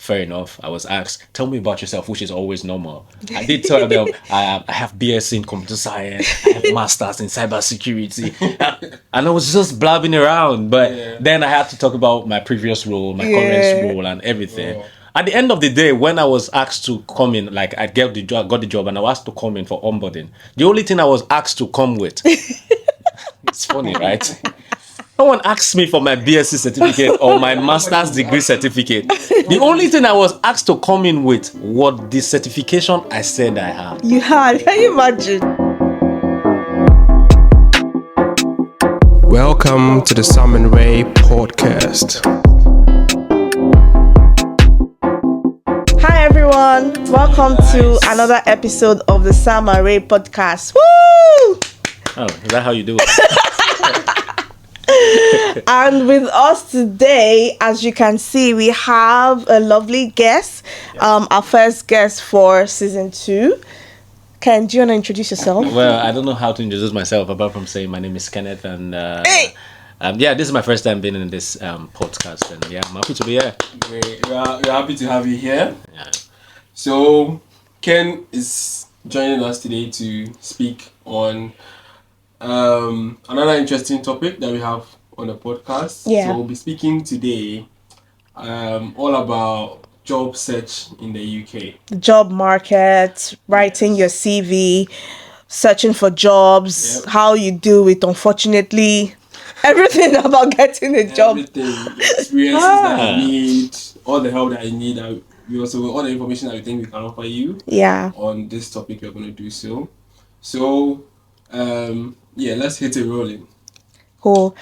fair enough. I was asked, tell me about yourself, which is always normal. I did tell them I have BS in computer science, I have masters in cybersecurity, and I was just blabbing around. But then I had to talk about my previous role, my current role, and everything. Wow. At the end of the day, when I was asked to come in, like I got the job, and I was asked to come in for onboarding. The only thing I was asked to come with, it's funny, right? No one asked me for my BSc certificate or my master's degree certificate. The only thing I was asked to come in with was the certification I said I have. You had. Can you imagine? Welcome to the Sam and Ray podcast. Hi everyone, welcome to another episode of the Sam and Ray podcast. Woo! Oh, is that how you do it? And with us today, as you can see, we have a lovely guest, our first guest for season 2. Ken, do you want to introduce yourself? Well, I don't know how to introduce myself apart from saying my name is Kenneth, and Hey! this is my first time being in this podcast, and yeah, I'm happy to be here. We're happy to have you here. Yeah. So, Ken is joining us today to speak on another interesting topic that we have on the podcast. Yeah. So, we'll be speaking today all about job search in the UK. The job market, writing your CV, searching for jobs, Yep. how you do it, unfortunately. Everything about getting a job. Everything, experiences that you need, all the help that you need, we also all the information that we think we can offer you Yeah. on this topic. We're going to do so. So, let's hit it rolling. Cool.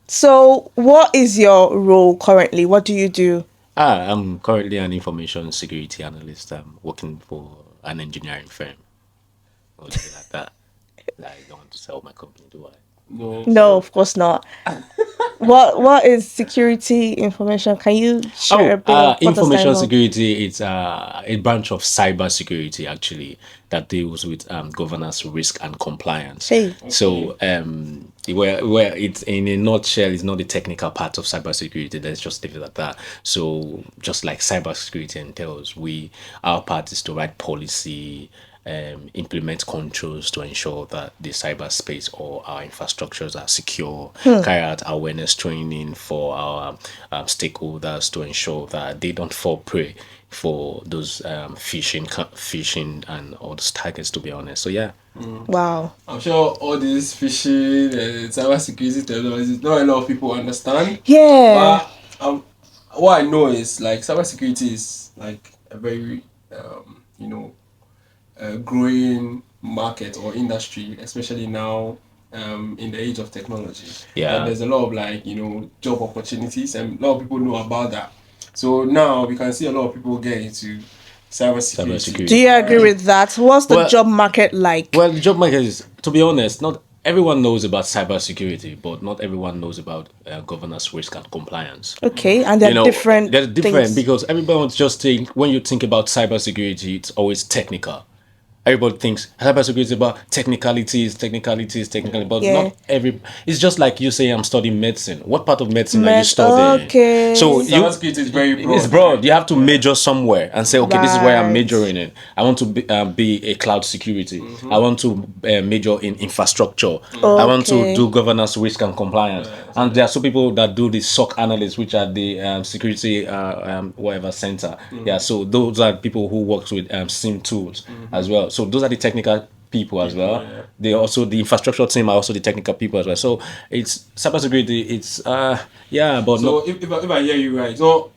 So what is your role currently? What do you do? I'm currently an information security analyst. I'm working for an engineering firm. Or something like that. I don't want to sell my company, do I? No, of course not. What is security information? Can you share a bit of what does that information involve? security, it's a branch of cybersecurity actually that deals with governance, risk, and compliance. Hey. So where it's in a nutshell, it's not the technical part of cybersecurity. Let's just leave it at that. So just like cybersecurity entails, our part is to write policy, implement controls to ensure that the cyberspace or our infrastructures are secure, carry out awareness training for our stakeholders to ensure that they don't fall prey for those phishing and all those targets, to be honest. So yeah. Wow. I'm sure all these phishing and cybersecurity technologies, not a lot of people understand. Yeah. But what I know is like cybersecurity is like a very growing market or industry, especially now in the age of technology. Yeah. And there's a lot of job opportunities, and a lot of people know about that. So now we can see a lot of people get into cybersecurity. Do you agree with that? What's the Well- job market like? Well, the job market is, to be honest, not everyone knows about cybersecurity, but not everyone knows about governance, risk, and compliance. Okay, and they're different. They're different things. because everyone just think when you think about cybersecurity, it's always technical. Everybody thinks cybersecurity is about technicalities, but Yeah. not every. It's just like you say, I'm studying medicine. What part of medicine are you studying? Okay. So Cybersecurity is very broad. It's broad. You have to major somewhere and say, okay, this is where I'm Right. majoring in. I want to be a cloud security. I want to major in infrastructure. I want to Okay. do governance, risk, and compliance. And there are some people that do the SOC analysts, which are the security whatever center. Yeah, so those are people who works with SIM tools as well. So those are the technical people as well. Yeah. They also, the infrastructure team are also the technical people as well. So it's cybersecurity. It's but So not. if I hear you right, it's not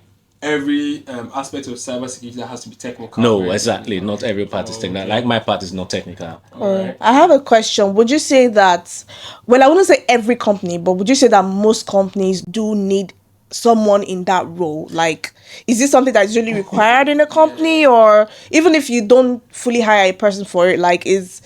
every aspect of cybersecurity that has to be technical. No, right? exactly. Not every part is technical. okay. Like my part is not technical. Alright. I have a question. Would you say that, well, I wouldn't say every company, but would you say that most companies do need someone in that role? Like, is this something that's really required in a company, or even if you don't fully hire a person for it, like, is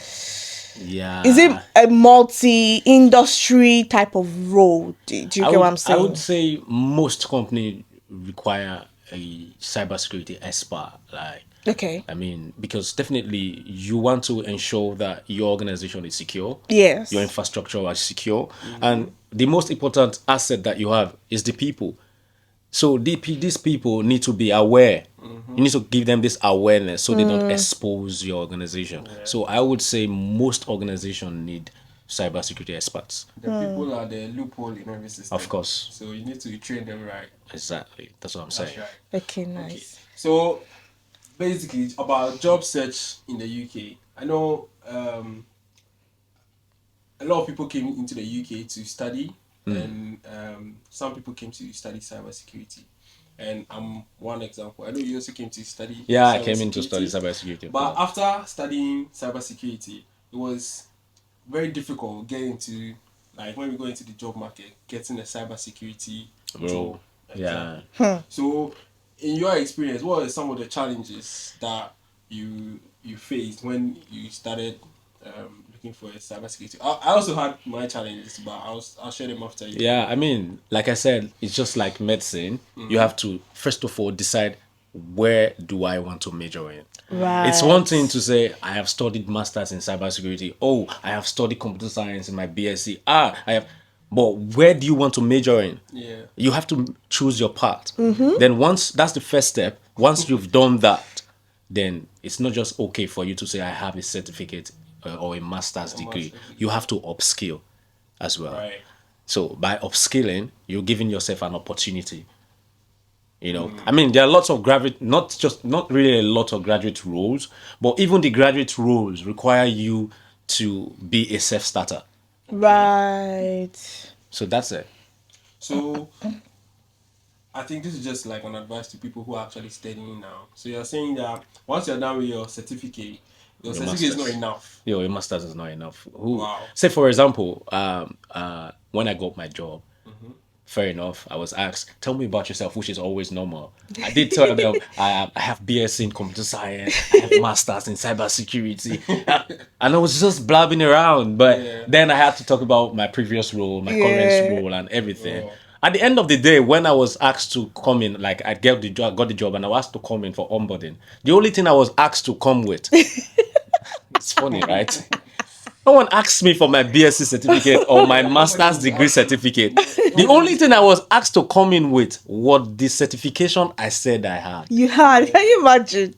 it a multi-industry type of role? Do you get what I'm saying? I would say most companies require a cybersecurity expert. Like, Okay. I mean, because definitely you want to ensure that your organization is secure. Yes. Your infrastructure is secure. And the most important asset that you have is the people. So these people need to be aware. You need to give them this awareness so they don't expose your organization. So I would say most organizations need cybersecurity experts. The people are the loophole in every system. Of course. So you need to train them right. Exactly. That's what I'm That's saying. right. Okay, Okay. nice. So basically, it's about job search in the UK. I know a lot of people came into the UK to study, and some people came to study cybersecurity. And I'm one example. I know you also came to study. Yeah, I came in to study cybersecurity. But after studying cybersecurity, it was very difficult getting into, like, when we go into the job market, getting a cybersecurity Bro, job. yeah. So, in your experience, what are some of the challenges that you faced when you started looking for a cybersecurity? I also had my challenges, but I'll share them after you. Yeah, I mean, like I said, it's just like medicine. You have to first of all decide where do I want to major in. Right. It's one thing to say I have studied masters in cybersecurity. Oh, I have studied computer science in my BSc. I have, but where do you want to major in? Yeah. You have to choose your path. Then once that's the first step. Once you've done that, then it's not just okay for you to say I have a certificate or a master's degree. master's degree. You have to upskill as well. Right. So by upskilling, you're giving yourself an opportunity. You know, I mean, there are lots of graduate, not really a lot of graduate roles, but even the graduate roles require you to be a self-starter. Right. So that's it. So, I think this is just like an advice to people who are actually studying now. So you're saying that once you're done with your certificate certificate is not masters. enough. Your master's is not enough. Wow. Say for example, when I got my job, fair enough, I was asked, tell me about yourself, which is always normal. I did tell them I have BSc in computer science, I have masters in cybersecurity, and I was just blabbing around. But Yeah. then I had to talk about my previous role, my Yeah. current role, and everything. Wow. At the end of the day, when I was asked to come in, like I got the job, and I was asked to come in for onboarding. The only thing I was asked to come with, it's funny, right? No one asked me for my BSc certificate or my master's degree certificate. The only thing I was asked to come in with was the certification I said I had. You had. Can you imagine?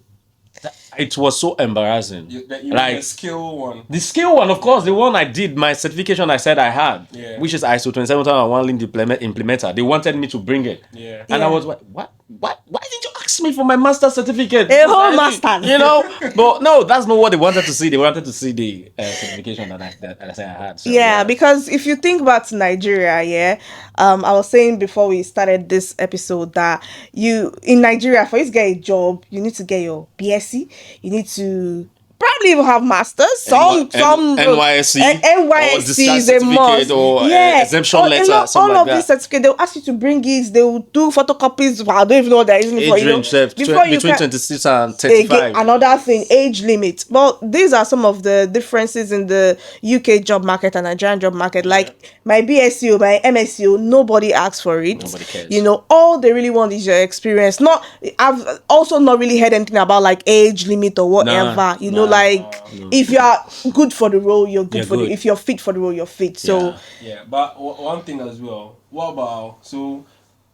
It was so embarrassing. The Like skill one. the skill one, of course, the one I did, my certification I said I had, Yeah. which is ISO 27001 Lean Implementer. They wanted me to bring it. Yeah. And I Yeah. was like, what? Why didn't you ask me for my master's certificate? A whole I mean, master's. You know? But no, that's not what they wanted to see. They wanted to see the certification that I said I had. So, Yeah, because if you think back to Nigeria, yeah, I was saying before we started this episode that you in Nigeria, for you to get a job, you need to get your BSc, you need to probably even have masters. Some NYSC or NYSC is discharge a certificate must. or exemption Or, letter, all something like of these that. certificates, they'll ask you to bring it. They will do photocopies. I don't even know what they're using it for. Age range, between 26 and 35. Again, another thing, age limit. Well, these are some of the differences in the UK job market and Nigerian job market. Like my BSc, my MSc, nobody asks for it. Nobody cares. You know, all they really want is your experience. Not, I've also not really heard anything about like age limit or whatever. You know, like if you are good for the role, you're good You're for good. if you're fit for the role, you're fit. So Yeah, but one thing as well. What about, so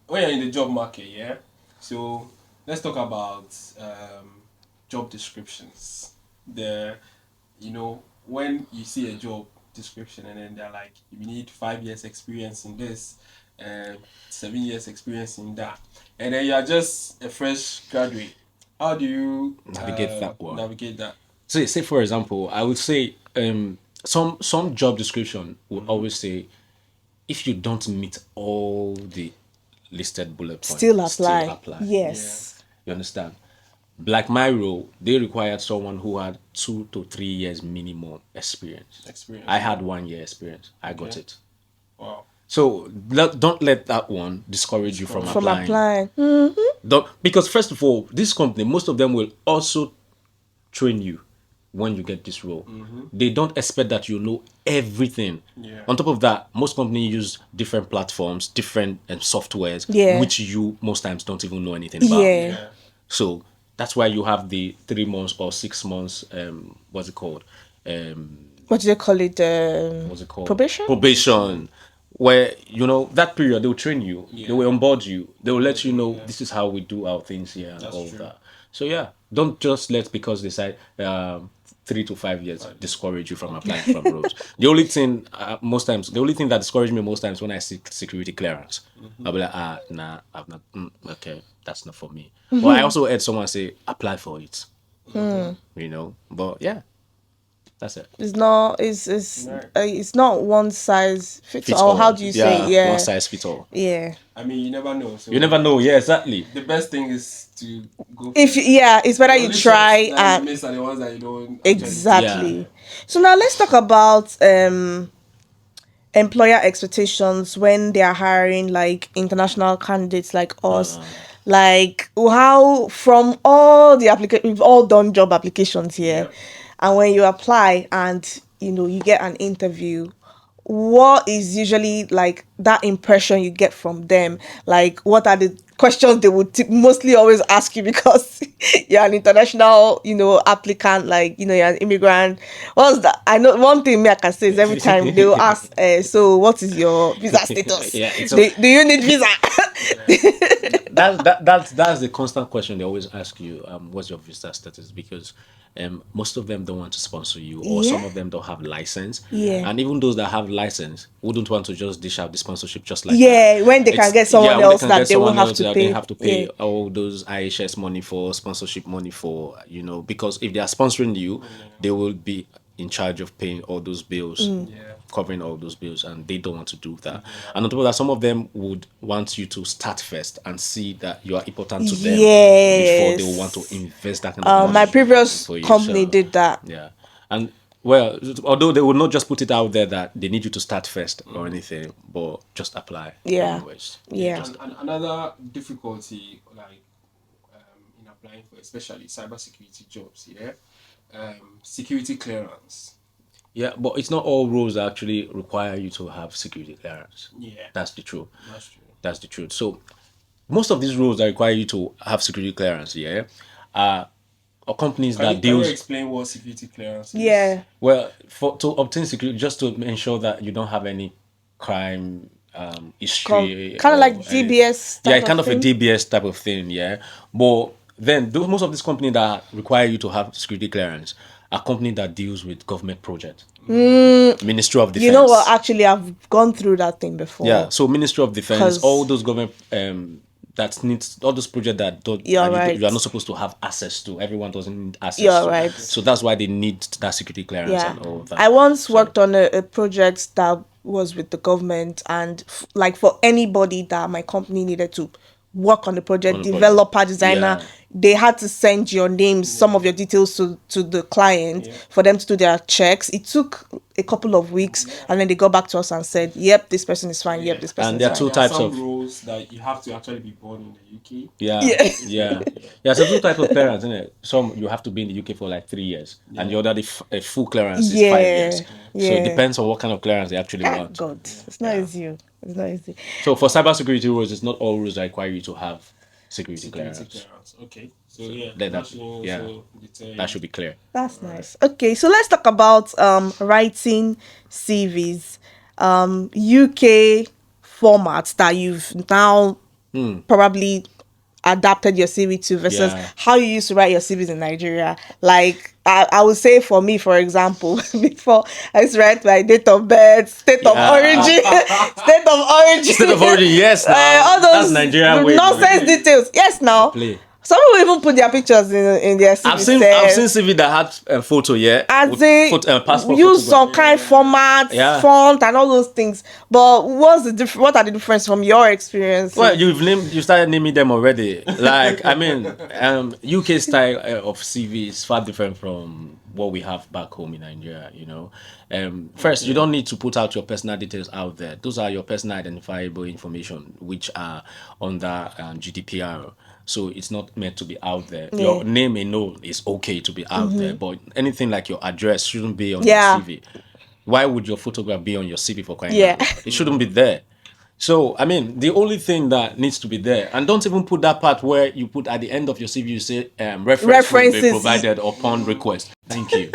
when you're in the job market, yeah? So let's talk about job descriptions. When you see a job description and then they're like, you need 5 years experience in this, 7 years experience in that, and then you're just a fresh graduate. How do you Navigate that one? Navigate that? Say for example, I would say some job description would always say if you don't meet all the listed bullet points, still apply. Yes. You understand? Like my role, they required someone who had 2 to 3 years minimum experience. I had 1 year experience. I got it. Wow. So don't let that one discourage you from applying. applying. Because first of all, this company, most of them will also train you when you get this role. They don't expect that you know everything. Yeah. On top of that, most companies use different platforms, different softwares, Yeah. which you most times don't even know anything about. Yeah. So that's why you have the 3 months or 6 months. What's it called? What do they call it? What's it called? Probation. Probation. where that period they'll train you, Yeah. they will onboard you, they will let you know Yeah. this is how we do our things here and That's all true. that. So yeah, don't just let because they say 3 to 5 years discourage you from applying from roles. The only thing the only thing that discouraged me most times when I seek security clearance, I'll be like, nah, I've not. Okay, that's not for me. But I also heard someone say apply for it. But yeah, that's it. Right. It's not one size fits Fits all. How all. do you say it? Yeah, one Yeah. size fits all. Yeah. I mean, you never know. So You never know. Yeah, exactly. the best thing is to go. If For it. yeah, it's better The you only shots try that you and miss are the ones that you don't actually take. Yeah. exactly. So now let's talk about employer expectations when they are hiring like international candidates like us. Like how from all the application we've all done job applications here, Yep. and when you apply and you get an interview, what is usually like that impression you get from them? Like what are the questions they would mostly always ask you because you're an international applicant, like you're an immigrant. What's that? I know one thing me I can say is every time they will ask, so what is your visa status? Yeah, it's Do you need visa? that's the constant question they always ask you. What's your visa status? Because most of them don't want to sponsor you, or some Yeah. of them don't have license. Yeah. And even those that have license wouldn't want to just dish out the sponsorship just like that. Yeah, when they can get Yeah, someone when they else can that get they won't someone have else to that they pay. have to Yeah. pay all those IHS money for sponsorship money for because if they are sponsoring you, they will be in charge of paying all those bills, Yeah. covering all those bills, and they don't want to do that. And on top of that, some of them would want you to start first and see that you are important to them before they will want to Yes. invest that kind of My money previous for you. company So did that. yeah, and well, although they would not just put it out there that they need you to start first or anything, but just apply Yeah. anyways. Yeah. And another difficulty, like in applying for especially cybersecurity jobs, yeah, security clearance. Yeah, but it's not all roles that actually require you to have security clearance. Yeah, That's the truth. that's true. That's the truth. So most of these roles that require you to have security clearance, yeah, are companies that Can you deals explain what security clearance is? Yeah. well for to obtain security, just to ensure that you don't have any crime history Kind of like or any, DBS yeah, type of kind of a thing. DBS type of thing, yeah. But then most of these companies that require you to have security clearance are companies that deals with government projects, Ministry of Defense. You know what? Actually, I've gone through that thing before. Yeah, so Ministry of Defense, 'Cause- all those government that needs all those projects that don't You're that right. you are not supposed to have access to. Everyone doesn't need access You're to. right. So that's why they need that security clearance Yeah. and all of that. I once worked on a project that was with the government, and like for anybody that my company needed to work on the project, On the project. developer, designer, Yeah. they had to send your names, some of your details to the client Yeah. for them to do their checks. It took a couple of weeks, and then they got back to us and said, "Yep, this person is fine. Yep, this person And is there are fine." two There are types some of roles that you have to actually be born in the UK. yeah, Yeah. yeah. So two types of clearance, isn't it? Some you have to be in the UK for like 3 years, and the other a full clearance is 5 years. So Yeah. it depends on what kind of clearance they actually want. God, it's not easy. It's not easy. So for cybersecurity rules, it's not all rules that require you to have security Security clearance. clearance. Okay. So yeah, Let that that- should yeah. also deter That you. should be clear. That's nice. Okay, so let's talk about writing CVs. UK formats that you've now probably adapted your CV to versus Yeah. how you used to write your CVs in Nigeria. Like I would say for me, for example, before I used to write my date of birth, state of Yeah. origin, state of origin, State of origin, yes, now. all That's those Nigerian way, nonsense man. details. Yes, now. Play. Some people even put their pictures in their CV. I've seen CV that had a photo, yeah, As with they passport use photograph. some kind of format, Yeah. font, and all those things. But what's the what are the difference from your experience? Well, you started naming them already. Like, I mean, UK style of CV is far different from what we have back home in Nigeria. First, you don't need to put out your personal details out there. Those are your personal identifiable information, which are under GDPR. So it's not meant to be out there. Your name alone is okay to be out there, but anything like your address shouldn't be on Yeah. your CV. Why would your photograph be on your CV for crying Yeah. out loud? It shouldn't be there. So, I mean, the only thing that needs to be there, and don't even put that part where you put at the end of your CV, you say reference will be References. provided upon request. Thank you.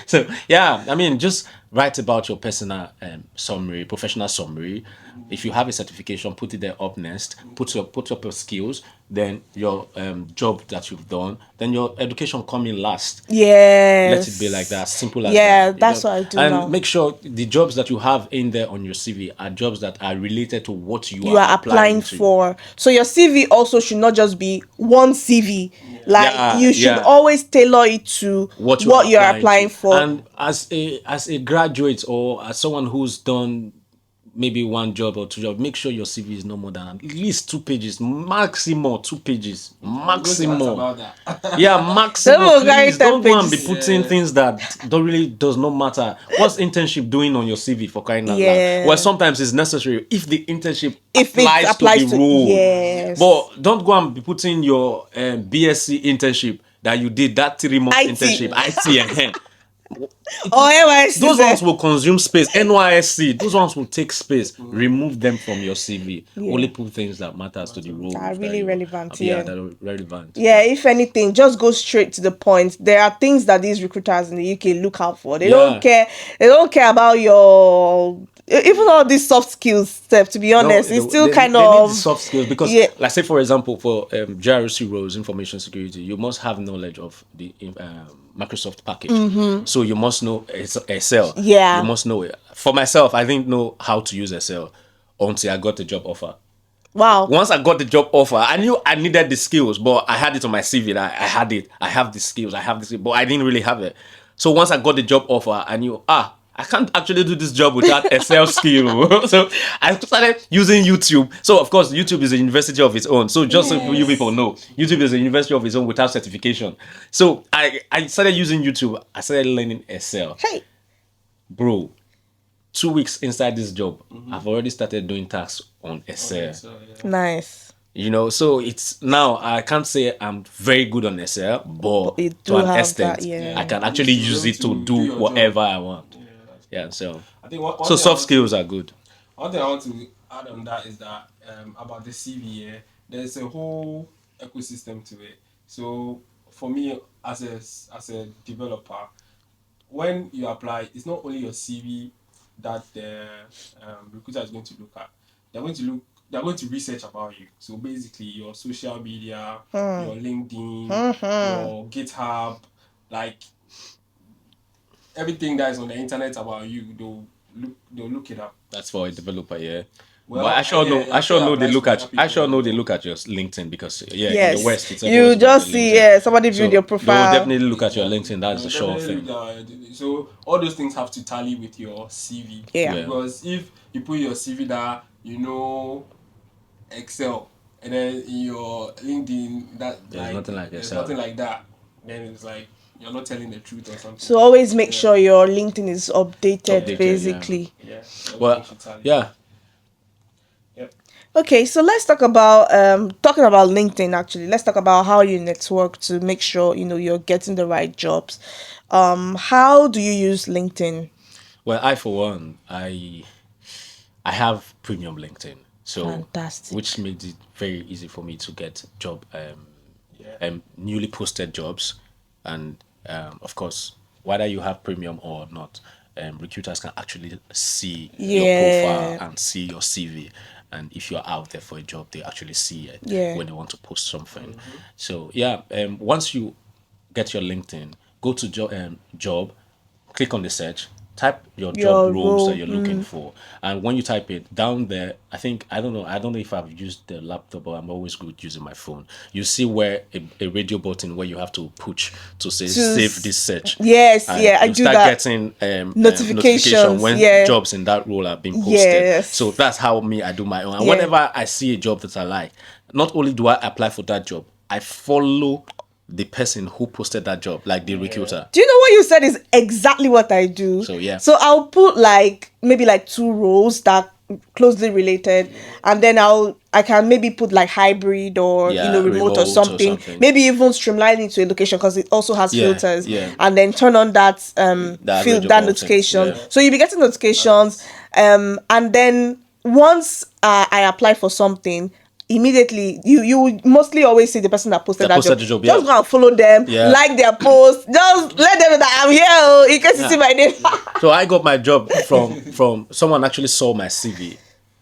So yeah, I mean, just write about your personal summary, professional summary. If you have a certification, put it there up next. Put up your skills, then your job that you've done, then your education come in last. Let it be like that, Yes. simple as that. Yeah, that's what I do And now. make sure the jobs that you have in there on your CV are jobs that are related to what you You are are applying applying to. for. So your CV also should not just be one CV. Like Yeah, you should yeah. always tailor it to What you what are you're applying applying to. for. And as a graduate or as someone who's done maybe one job or two jobs, make sure your CV is no more than at least 2 pages, maximum 2 pages, I was going to ask maximum. about that. Yeah, Some maximum. will carry Please 10 don't go and be pages. putting Yeah. things that don't really does not matter. What's internship doing on your CV for crying out loud? Well, Yeah. sometimes it's necessary if the internship If it applies to the applies to, role. yes. But don't go and be putting your BSc internship that you did, that 3 months IT. internship, IT, Or those NYSC. ones will consume space. NYSC, those ones will take space. Remove them from your CV. Only Yeah. put things that matters to the role Are that really you, relevant, yeah, yeah. that are relevant. Yeah, if anything, just go straight to the point. There are things that these recruiters in the UK look out for. They don't Yeah. care. They don't care about your even all these soft skills stuff. To be No, honest, it's still kind they need the of soft skills because, yeah. like, say for example, for GRC roles, information security, you must have knowledge of the Microsoft package. So you must know Excel. You Yeah. must know it. For myself, I didn't know how to use Excel until I got the job offer. Wow. Once I got the job offer, I knew I needed the skills, but I had it on my CV that I had it. I have the skills. I have this, but I didn't really have it. So once I got the job offer, I knew I can't actually do this job without Excel skill. So I started using YouTube. So of course, YouTube is a university of its own. So just so you people know, YouTube is a university of its own without certification. So I started using YouTube. I started learning Excel, Hey. bro. 2 weeks inside this job, I've already started doing tasks on Excel. So, yeah. Nice. So it's now I can't say I'm very good on Excel, but You to do an have that, extent, yeah. I can At actually least you're use able it to to do do your whatever job. I want. That's Yeah, so I think one so thing I soft want skills to are good. one thing I want to add on that is that about the CV, yeah, there's a whole ecosystem to it. So for me as a developer, when you apply, it's not only your CV that the recruiter is going to look at. They're going to look. They're going to research about you. So basically, your social media, your LinkedIn, your GitHub, like everything that is on the internet about you, they'll look it up. That's for a developer, yeah. But Well, yeah, I I'm sure sure it know they applies look for other at, I people sure as know they well. look at your LinkedIn because yeah, in the Yes. West it's You always about the just see, LinkedIn. yeah, somebody viewed your So they will profile. definitely look at your LinkedIn. That's a sure Definitely, thing. so all those things have to tally with your CV. Yeah. Yeah. Because if you put your CV that you know Excel, and then in your LinkedIn that There's like nothing like there's Excel. nothing like that, then it's like you're not telling the truth or something. So always make Yeah. sure your LinkedIn is updated, Updated, yeah. basically. Yeah, everything Well, should tally. yeah. Yep. Okay, so let's talk about talking about LinkedIn actually. Let's talk about how you network to make sure you're getting the right jobs. How do you use LinkedIn? Well, I for one, I have premium LinkedIn, so Fantastic. which makes it very easy for me to get job Yeah. newly posted jobs, and of course, whether you have premium or not, recruiters can actually see your profile Yeah. and see your CV. And if you're out there for a job, they actually see it Yeah. when they want to post something. So yeah, once you get your LinkedIn, go to job, click on the search, type your job Your roles that role. you're looking for, and when you type it down there, I don't know if I've used the laptop, but I'm always good using my phone. You see where a radio button where you have to push to say save this search, Yes, and yeah, I you do start that. getting notification Notifications, when yeah. jobs in that role are being posted. Yes. So that's how me I do my own. And Yeah. whenever I see a job that I like, not only do I apply for that job, I follow the person who posted that job, like the recruiter. Do you know what you said is exactly what I do? So, yeah. So I'll put like maybe like two roles that closely related, and then I can maybe put like hybrid or Yeah, remote or remote or something. something. Maybe even streamline it to a location because it also has Yeah, filters. yeah. And then turn on that That field radio that button, notification. yeah. So you'll be getting notifications. And then once I apply for something, immediately you would mostly always see the person that posted That that posted job. the job, Just yeah. go and follow them, Yeah. like their post, just let them know that I'm here. Oh, in case you Yeah. see my name. So I got my job from someone actually saw my CV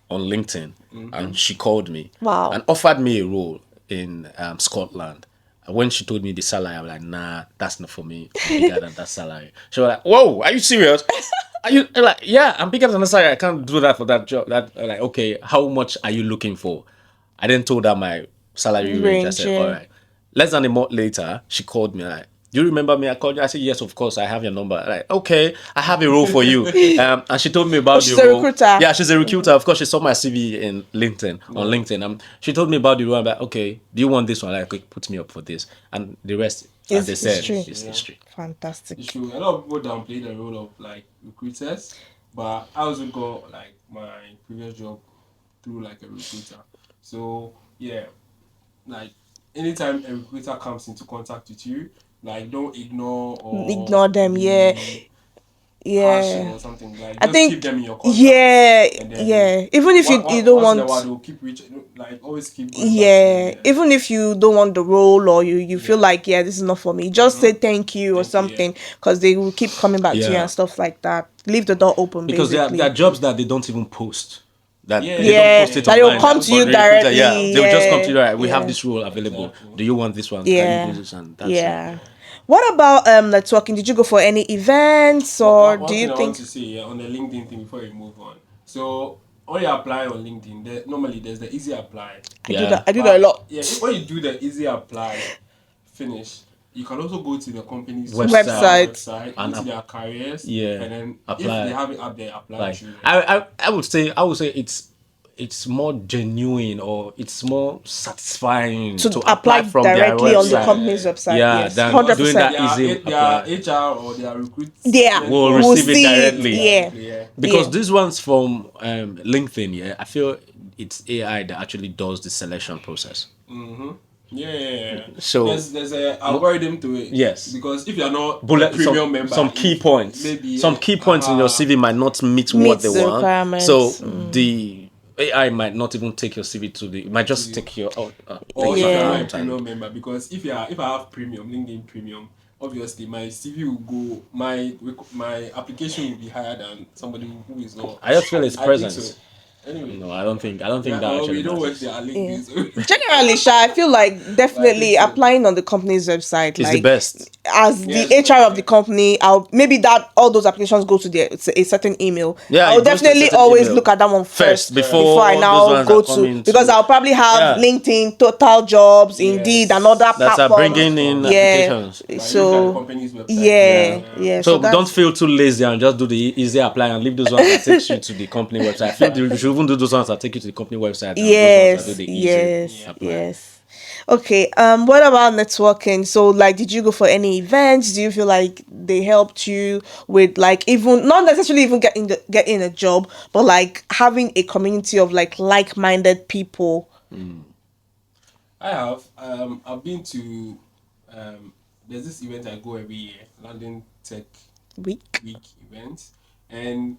on LinkedIn, and she called me Wow. and offered me a role in Scotland. And when she told me the salary, I was like, nah, that's not for me. I'm bigger than that salary. She was like, whoa, are you serious? Are you I'm like, yeah, I'm bigger than the salary. I can't do that for that job. That I'm like, okay, how much are you looking for? I then told her my salary range. I Range, said, yeah. all right. Less than a month later, she called me like, do you remember me? I called you. I said, yes, of course. I have your number. Like, okay, I have a role for you. And she told me about she's the a role. recruiter. Yeah, she's a recruiter. Of course, she saw my CV in LinkedIn on LinkedIn. She told me about the role. I'm like, okay, do you want this one? Like, okay, put me up for this. And the rest, as It's they said, history. is Yeah. history. Fantastic. It's true. A lot of people downplay the role of like recruiters, but I also got like my previous job through like a recruiter. So yeah, like anytime a recruiter comes into contact with you, like don't ignore or Ignore them, yeah. be harsh Yeah. or something. Like I just keep think them in your contacts. yeah, And then yeah. Even if you don't once in a while want, they'll keep reaching, like always keep going back to yeah, them. even if you don't want the role or you feel Yeah. like, yeah, this is not for me, just say thank you or Thank you, yeah. something, because they will keep coming back to you Yeah. and stuff like that. Leave the door open, Because basically. there are jobs that they don't even post. That Yeah, they don't post it that they will online. come to But you the recruiter, yeah, directly. they will just come to Yeah, you. Right, we have yeah. this role available. Exactly. Do you want this one? Can you Yeah. do this? And that's Yeah. it. What about networking? Did you go for any events or One do you thing I want think? to say, yeah, on the LinkedIn thing before we move on. So when you apply on LinkedIn, normally there's the easy apply. I do Yeah. that. I do that a But lot. yeah, when you do the easy apply finish, you can also go to the company's Website. website, And go to their careers, yeah, and then apply. if they have it up there, apply Like through there. I would say it's more genuine or it's more satisfying To to apply apply from their directly on the website. company's website. Yeah, Yes, than 100%. doing that easy their apply. HR or their recruitment Yeah, Will we'll receive it see directly. Yeah. yeah. Because Yeah. these ones from LinkedIn, yeah, I feel it's AI that actually does the selection process. Yeah. So There's a algorithm to it. Yes. Because if you're not a bullet premium member, some key if points. maybe Some key points in your CV might not meet what Meets they the want. requirements. So the AI might not even take your CV to the. It might just take your or take if your you're not a account premium and member, because if I have premium, LinkedIn premium, obviously my CV will go, my application will be higher than somebody who is not. I just feel it's I think so. presence. Anyway, No, I don't think yeah, that we actually don't work matters. there at Yeah. LinkedIn. So. Generally, Sha, I feel like definitely so. applying on the company's website, It's like the best. as Yeah, the it's HR like, of the company, I'll maybe that all those applications go to a certain email. Yeah, I'll it goes to a definitely certain always email look at that one first before I those now ones go are coming to, because to- I'll probably have Yeah. LinkedIn, Total Jobs, Yes. Indeed, and other That are platforms. bringing in Yeah. applications. But you look at the So company's website. yeah. So don't that's feel too lazy and just do the easy apply and leave those ones that takes you to the company website. I feel you should even do those ones that take you to the company website and those ones that do the easy apply. Yes. Okay. What about networking? So, like, did you go for any events? Do you feel like they helped you with, like, even not necessarily even getting a job, but like having a community of like-minded people? I have. I've been to. There's this event I go every year, London Tech Week. Week event, and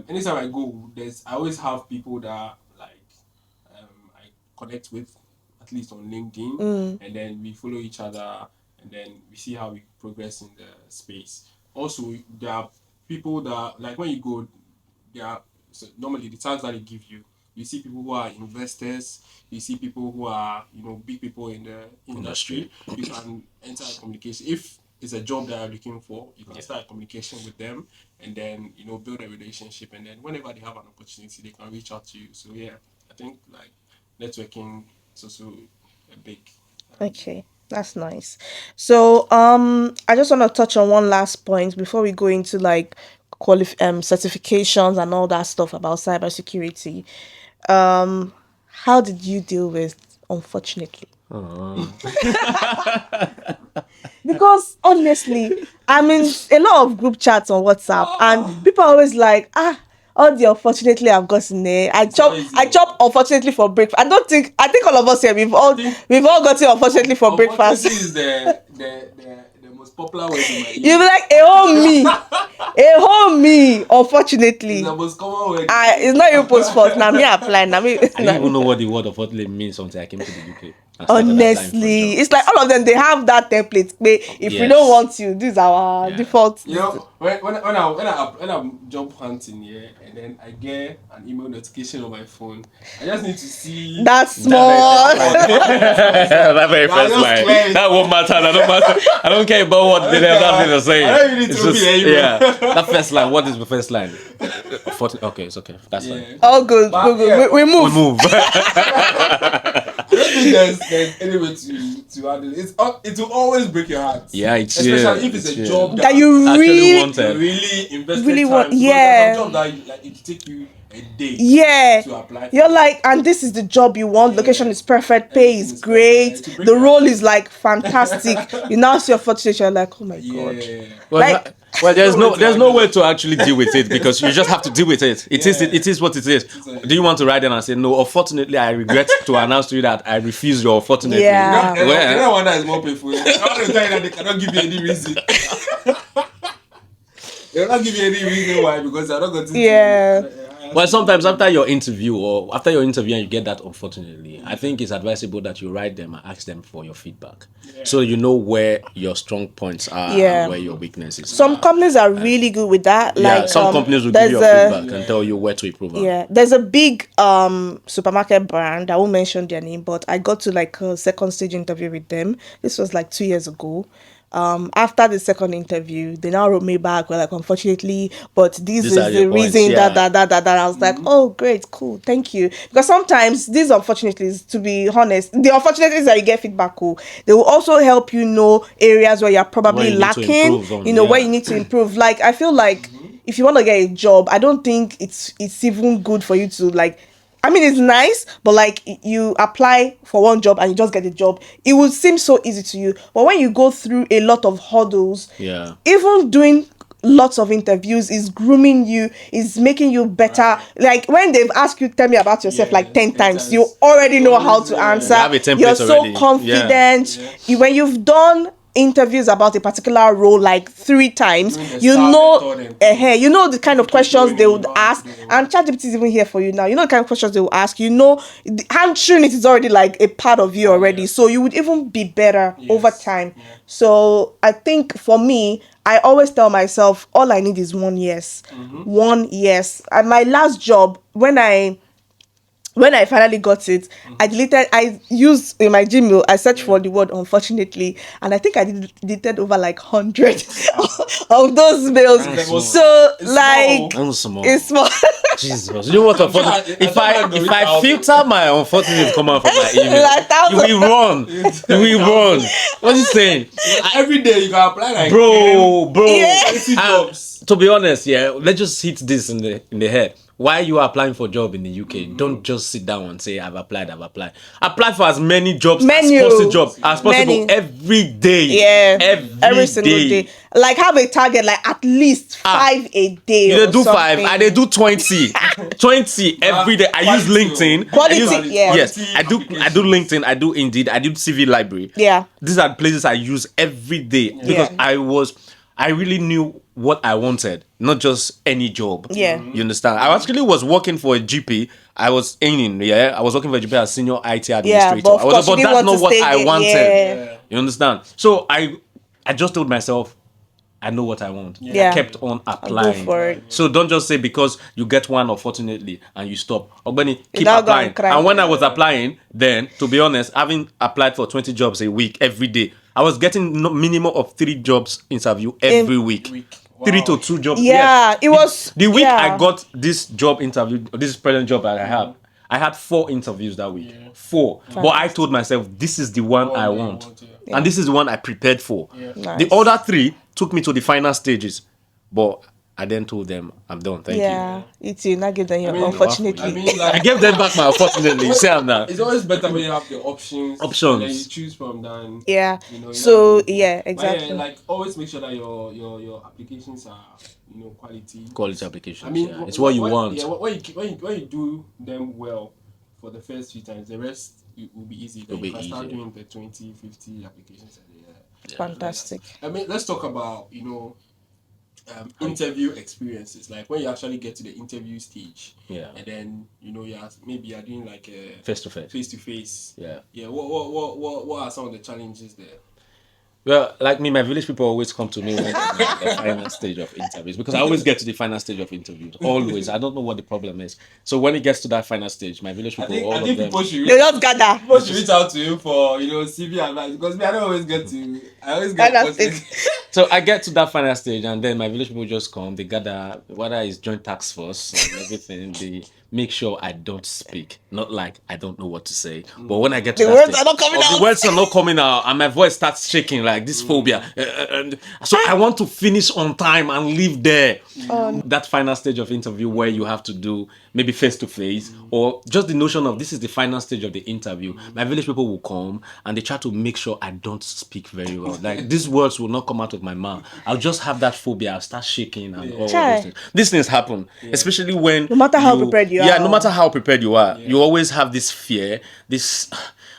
anytime I go, I always have people that like I connect with, at least on LinkedIn, and then we follow each other, and then we see how we progress in the space. Also, there are people that like when you go, there are so normally the tags that they give you. You see people who are investors. You see people who are big people in the industry. You can enter a communication if it's a job that you're looking for. You can start a communication with them, and then build a relationship. And then whenever they have an opportunity, they can reach out to you. So yeah, I think like networking is also a big. Okay, that's nice. So, I just want to touch on one last point before we go into like certifications and all that stuff about cybersecurity. How did you deal with unfortunately? Because honestly, I'm in a lot of group chats on WhatsApp, and people are always like, all the unfortunately I've gotten there. I chop unfortunately for breakfast. I think all of us here we've all gotten unfortunately for breakfast. Unfortunately, is the most most popular word in my You'll be like, a home me. A home me, unfortunately. It's the most common word. It's not your post fault. Now me apply. Now me. I didn't even know what the word unfortunately means until I came to the UK. I started applying for Honestly, jobs. it's like all of them. They have that template. If we Yes. don't want you, this is our Yeah. default. You know, when I'm job hunting here, and then I get an email notification on my phone, I just need to see That small. That very Nah, first just line. clear it. That won't matter. I don't matter. I don't care about what the other thing is saying. I don't even need to open your email. Yeah. That first line. What is the first line? Okay, it's okay. That's fine. Yeah. All good. But, Good, good. yeah, We We move. move. I don't think there's any way to handle it. It will always break your heart. Yeah, it's especially if it's a job That you Actually really, wanted. you really invested really time. want- Because yeah. there's some jobs that like it take you a day yeah. to apply for. You're like, and this is the job you want. Yeah. Location is perfect. Pay Everything is is great. perfect. To break The your role heart. is like fantastic. You now see your footage. You're like, oh my god. Yeah. Well, Like- there's no way to actually deal with it because you just have to deal with it. It is what it is. Do you want to write down and say no? Unfortunately, I regret to announce to you that I refuse your unfortunately. Yeah. You Well- know one that is more painful. I want to tell you that they cannot give you any reason. They will not give you any reason why because they're not going to. Yeah. Well, sometimes after your interview and you get that unfortunately, I think it's advisable that you write them and ask them for your feedback, so you know where your strong points are Yeah. and where your weaknesses Some are. companies are really good with that. Yeah, Like some companies will give you there's your feedback and tell you where to improve. On. Yeah, there's a big supermarket brand. I won't mention their name, but I got to like a second stage interview with them. This was like 2 years ago. After the second interview, they now wrote me back. We're like, unfortunately, but this These are is your the points, reason yeah. that. I was like, oh, great, cool, thank you. Because sometimes these unfortunately, to be honest, the unfortunately that you get feedback, cool, they will also help you know areas where you're probably Where you need to lacking. improve on, You know where yeah. you need to improve. Like I feel like if you want to get a job, I don't think it's even good for you to like. I mean, it's nice, but like you apply for one job and you just get a job, it would seem so easy to you. But when you go through a lot of hurdles, Yeah. even doing lots of interviews is grooming you, is making you better. Like when they've asked you, tell me about yourself Yeah, like 10 10 times, times. you already know how to Yeah. answer. You have a template You're so already. confident. Yeah. When you've done interviews about a particular role like 3 times, Doing the you star know method and you know the kind of keep questions doing they it, would you have ask, to do it. and ChatGPT is even here for you now. You know the kind of questions they will ask. You know, answering it is already like a part of you already, yes. so you would even be better Yes. over time. Yeah. So I think for me, I always tell myself all I need is 1 yes. 1 yes. And my last job, when I finally got it, I used in my Gmail, I searched for the word unfortunately, and I think I deleted over like 100 of those mails. That's So It's like small. I'm small. it's small. Jesus, you know what? Unfortunate. sure If I filter my unfortunate come out from my email, Like you will run. You will run. What are you saying, Every day you can apply like bro? Yeah. 80 Ah, jobs. to be honest, yeah, let's just hit this in the head. Why you are applying for a job in the UK? Don't just sit down and say I've applied. Apply for as many jobs Menu. as possible Many. every day. Yeah, every single day. day. Like have a target, like at least 5 a day. You or dey do something. 5, I dey do 20. 20 every day. I use Quality, LinkedIn. Quality, I use, yeah. Yes, I do applications. LinkedIn, I do Indeed, I do CV Library. Yeah. These are places I use every day because Yeah. I really knew what I wanted, not just any job. Yeah. You understand? I actually was working for a GP. I was working for a GP as senior IT administrator. but of course you But didn't that's want not to what stay I there. wanted. Yeah. You understand? So I just told myself, I know what I want. Yeah. I kept on applying. for it. So don't just say because you get one unfortunately and you stop. Ogbeni, keep now go and applying. cry. And when I was applying, then to be honest, having applied for 20 jobs a week every day, I was getting minimum of 3 jobs interview every week. Wow. 3 to 2 jobs. Yeah, it was The week yeah. I got this job interview, this present job that I had 4 interviews that week. 4. But I told myself, this is the one I you want. want, And this is the one I prepared for. Nice. The other 3 took me to the final stages. But I then told them, I'm done. Thank you. Yeah, it's you not give them your mean, unfortunately. I mean, I like, gave them back my unfortunately. You see, I'm not. it's always better when you have the options. Options. And then you choose from than. Yeah. You know, So know, yeah, but exactly. yeah, like always make sure that your applications are quality. Quality applications. I mean, yeah. It's what you want. Yeah, when you do them well for the first few times, the rest will be easy. Then It'll you be can start easier. doing the 20, 50 applications a day. Fantastic. I mean, let's talk about interview experiences. Like when you actually get to the interview stage, Yeah. and then you're doing like a Face to face. face to face. Yeah. Yeah. What are some of the challenges there? Well, like me, my village people always come to me when I'm at the final stage of interviews because I always get to the final stage of interviews. Always. I don't know what the problem is. So when it gets to that final stage, my village people, I all think of them. people should They just gather. people should reach out to you for CV advice, because me, I don't always get to. I always get Final posted. stage. So I get to that final stage, and then my village people just come. They gather, whether it's joint task force and everything. They make sure I don't speak. Not like I don't know what to say, but when I get to The that words stage, are not coming the out. words are not coming out, and my voice starts shaking like this phobia. And so I want to finish on time and leave there. That final stage of interview where you have to do maybe face to face, or just the notion of this is the final stage of the interview. My village people will come and they try to make sure I don't speak very well. Like these words will not come out of my mouth. I'll just have that phobia. I'll start shaking and all of Chai. those things. These things happen, especially when No matter how prepared you Yeah, are. no matter how prepared you are, you always have this fear. This,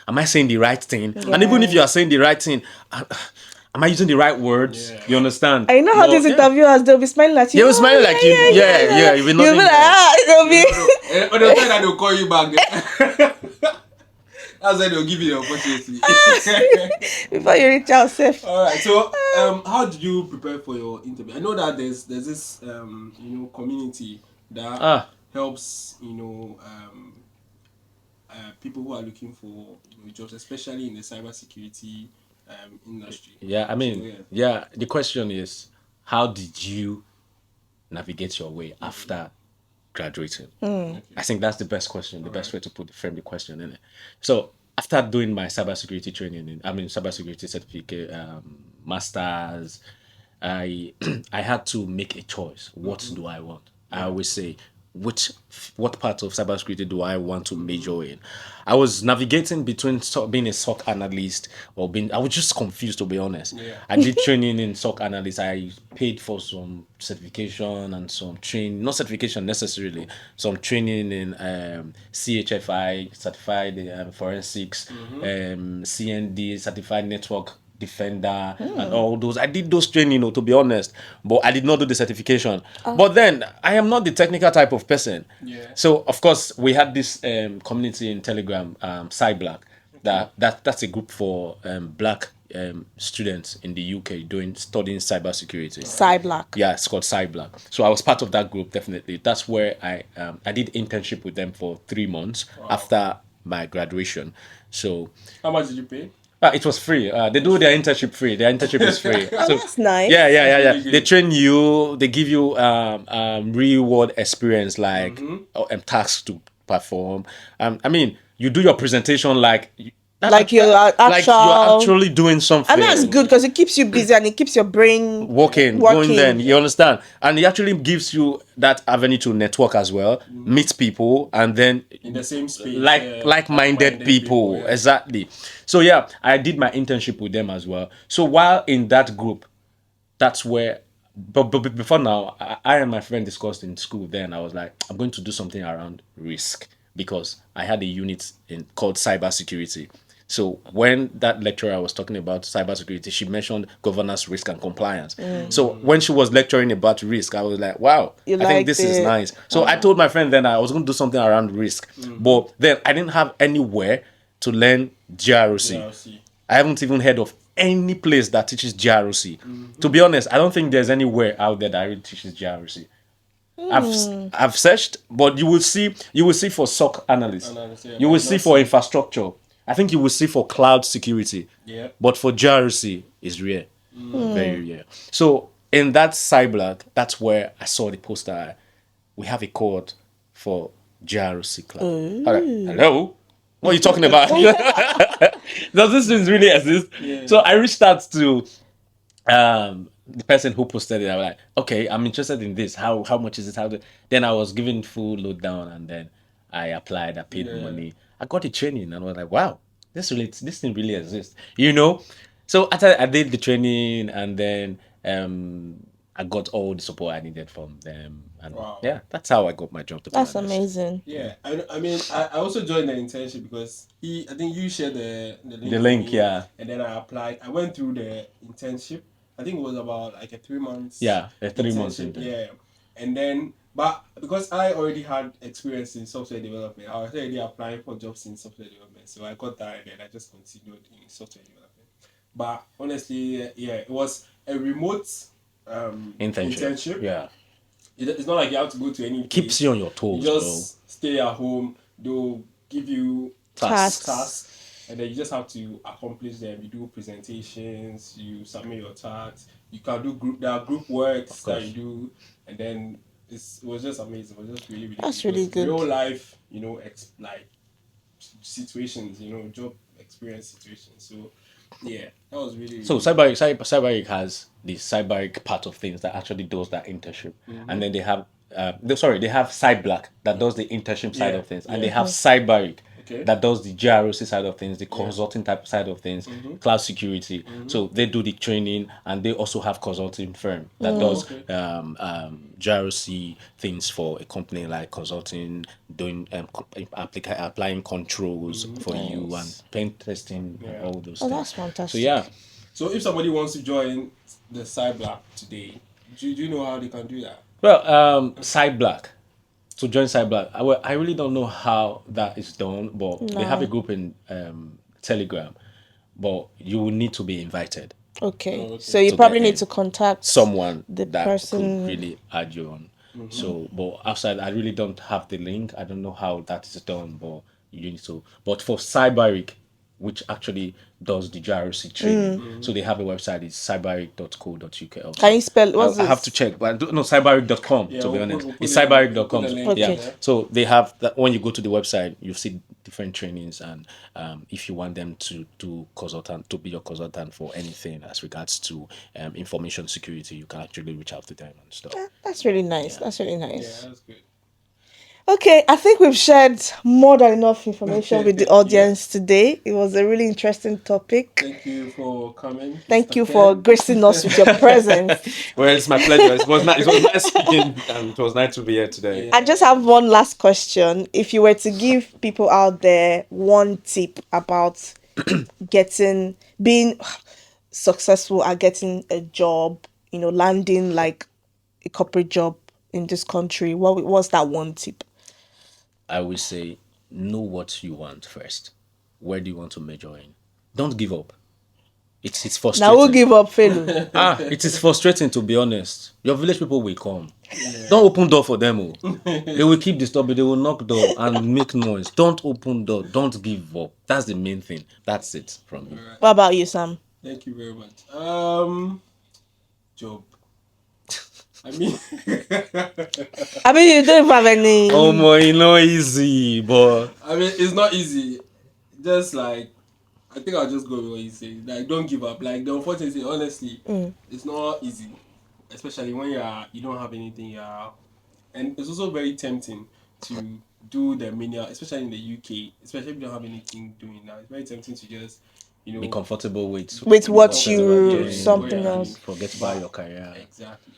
am I saying the right thing? And even if you are saying the right thing, am I using the right words? Yeah. You understand? I know how But, these yeah. interviewers, they'll be smiling at you. They will smile like you. Yeah, you'll be You'll nothing. be like, they'll be. Or they'll tell you that they'll call you back. That's why they'll give you the opportunity. Before you reach out, safe. All right. So, how did you prepare for your interview? I know that there's this community that Ah. helps people who are looking for jobs, especially in the cybersecurity industry. Yeah, I mean, So, yeah. The question is, how did you navigate your way after graduating? I think that's the best question, the best way to frame the question in it. So after doing my cybersecurity training, cybersecurity certificate, masters, I I had to make a choice. What do I want? I always say, what part of cybersecurity do I want to major in? I was navigating between being a SOC analyst or being. I was just confused, to be honest. Yeah. I did training in SOC analyst. I paid for some certification and some training, not certification necessarily, some training in CHFI, certified forensics, CND, certified network defender, and all those. I did those training, to be honest, but I did not do the certification. But then I am not the technical type of person. Yeah. So of course we had this community in Telegram, Cyblack. That's a group for black students in the UK studying cybersecurity. Cyblack. Yeah, it's called Cyblack. So I was part of that group, definitely. That's where I did internship with them for 3 months after my graduation. So how much did you pay? it was free. They do their internship free. Their internship is free. So That's nice. yeah. really good. They train you. They give you real world experience, like tasks to perform. I mean, you do your presentation like Like you're like actual. you're actually doing something. And that's good because it keeps you busy and it keeps your brain Working, going then, you understand? And it actually gives you that avenue to network as well, meet people, and then In the same space. like-minded people. Yeah. Exactly. So yeah, I did my internship with them as well. So while in that group, that's where but before now, I and my friend discussed in school then. I was like, I'm going to do something around risk because I had a unit called cybersecurity. So when that lecturer was talking about cybersecurity, she mentioned governance, risk, and compliance. So when she was lecturing about risk, I was like, wow, You I think liked this is it. nice. So I told my friend then I was going to do something around risk. But then I didn't have anywhere to learn GROC. GRC. I haven't even heard of any place that teaches GROC. To be honest, I don't think there's anywhere out there that really teaches GROC. I've searched, but you will see for SOC analysts. Yeah, You will but see not for infrastructure. I think you will see for cloud security. Yeah. But for GRC is rare. Very rare. So in that Cyblack, that's where I saw the poster. We have a code for GRC cloud. Alright. Hello? What are you talking about? Does this thing really exist? Yeah. So I reached out to the person who posted it. I was like, okay, I'm interested in this. How much is it? Then I was given full lowdown, and then I applied. I paid money. I got the training, and I was like, wow, this thing really exists. So after I did the training, and then I got all the support I needed from them, and Wow. yeah, that's how I got my job. To be That's honest, amazing. Yeah, I mean, I also joined the internship because I think you shared the link the with link, me, yeah, and then I applied. I went through the internship. I think it was about like a 3 months yeah, a 3 months internship. intern. Yeah, and then but because I already had experience in software development, I was already applying for jobs in software development. So I got that, and then I just continued in software development. But honestly, yeah, it was a remote internship. Yeah, It's not like you have to go to any it keeps place. you on your You toes, bro. just stay at home. They'll give you Tasks. tasks, and then you just have to accomplish them. You do presentations. You submit your tasks. You can do group. There are group works that you do, and then it was just amazing. It was just really really That's good. really Because real good. life, like situations, job experience situations. So yeah, that was really So really good. Cyberic has the Cyberic part of things that actually does that internship, and then they have they have Cyblack that does the internship side Yeah, of things, and they yeah. have Cyberic Okay. that does the GROC side of things, the Yeah. consulting type side of things, cloud security. So they do the training, and they also have consulting firm that Oh, does okay. GRC things for a company like consulting, doing applying controls for you and Nice. pen testing and Yeah. all those Oh, things. that's So yeah, fantastic. So if somebody wants to join the Cyber today, do you know how they can do that? well, Side Black. To join Side Black, I really don't know how that is done, but they have a No. group in Telegram, but you will need to be invited Okay. Oh, So okay. you to get probably need in. to contact Someone the that could person. really add you on. So, but outside, I really don't have the link. I don't know how that is done, but you need to. But for Cyberic, which actually does the GRC training, so they have a website. It's cyberic.co.uk Can also. you spell what's I have to this? check, but I don't know cyberic.com Yeah, to be honest. we'll put It's it in, we'll put the cyberic.com. link Yeah. Okay. in there. So they have that when you go to the website, you see different trainings, and if you want them to be your consultant for anything as regards to information security, you can actually reach out to them and stuff. That's really nice. Yeah. That's really Yeah, nice. that's good. Okay, I think we've shared more than enough information with the Yeah. audience today. It was a really interesting topic. Thank you for coming, Thank Mr. you for Ken. gracing us with your presence. Well, it's my pleasure. It was nice speaking, and it was nice to be here today. I just have one last question. If you were to give people out there one tip about being successful at getting a job, landing like a corporate job in this country, what was that one tip? I will say, know what you want first. Where do you want to major in? Don't give up. It's Now we'll frustrating. give up, fellow. It is frustrating, to be honest. Your village people will come. Yeah. Don't open door for them. Oh. They will keep disturbing. They will knock door and make noise. Don't open door. Don't give up. That's the main thing. That's it from me. What about you, Sam? Thank you very much. Job. I mean, I mean, you don't have any. Oh my, you know, easy, but it's not easy. Just like I think I'll just go with what you say. Like, don't give up. Like, the unfortunate thing, honestly, it's not easy, especially when you don't have anything. And it's also very tempting to do the menial, especially in the UK, especially if you don't have anything doing now. It's very tempting to just, be comfortable with With be what comfortable, you yeah, with what something you're doing. else. forget about your career. Exactly.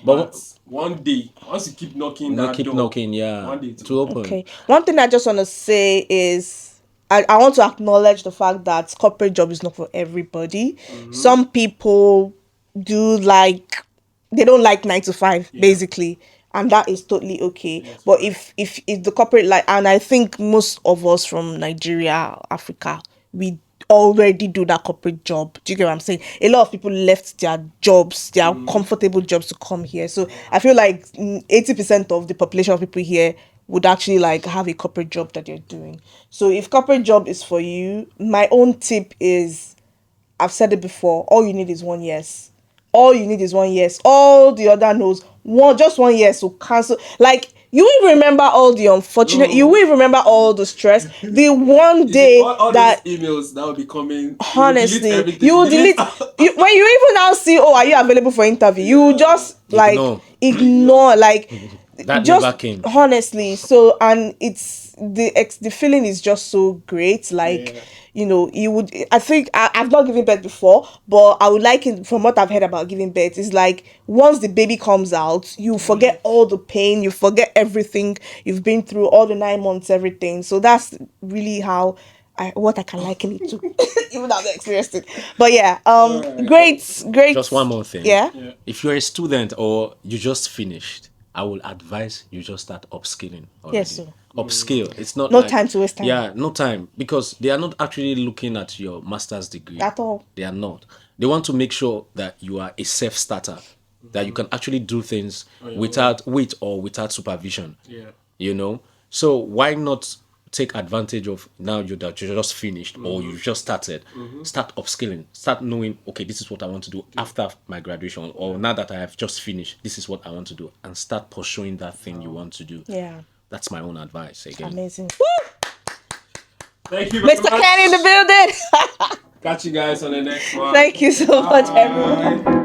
But But one day, once you keep knocking no, that keep door, knocking, yeah. one day To open. Okay. One thing I just want to say is I want to acknowledge the fact that corporate job is not for everybody. Some people do like they don't like 9 to 5 basically, and that is totally okay. Yes, But correct. if the corporate like, and I think most of us from Nigeria, Africa, we already do that corporate job. Do you get what I'm saying? A lot of people left their jobs, their comfortable jobs to come here. So I feel like 80% of the population of people here would actually like have a corporate job that they're doing. So if corporate job is for you, my own tip is I've said it before, all you need is one yes. All you need is one yes. All the other no's, just one yes will cancel. Like you will remember all the unfortunate. You will remember all the stress. The one You see, day all those that emails that will be coming, you will delete honestly everything. you will delete when you even now see, oh, are you available for interview, you will just like Ignore. ignore, like That just never came. honestly. So, and it's the feeling is just so great, like Yeah. you would. I think I've not given birth before, but I would like it from what I've heard about giving birth. Is like once the baby comes out, you forget all the pain, you forget everything you've been through, all the 9 months, everything. So that's really how what I can liken it to, even though I've not experienced it. But yeah, Alright. great. Just one more thing. Yeah. If you're a student or you just finished, I will advise you just start upskilling already. Yes, sir. Upskill. It's not No like, time to waste time. Yeah, no time, because they are not actually looking at your master's degree At all. They are not. They want to make sure that you are a self-starter, that you can actually do things without supervision. Yeah. So why not take advantage of now that you just finished or you just started, start upskilling, start knowing, okay, this is what I want to do after my graduation, or now that I have just finished, this is what I want to do, and start pursuing that thing you want to do. Yeah. That's my own advice again. Amazing. Thank you very Mr. much. Kenny in the building. Catch you guys on the next one. Thank you so much, everyone. Bye.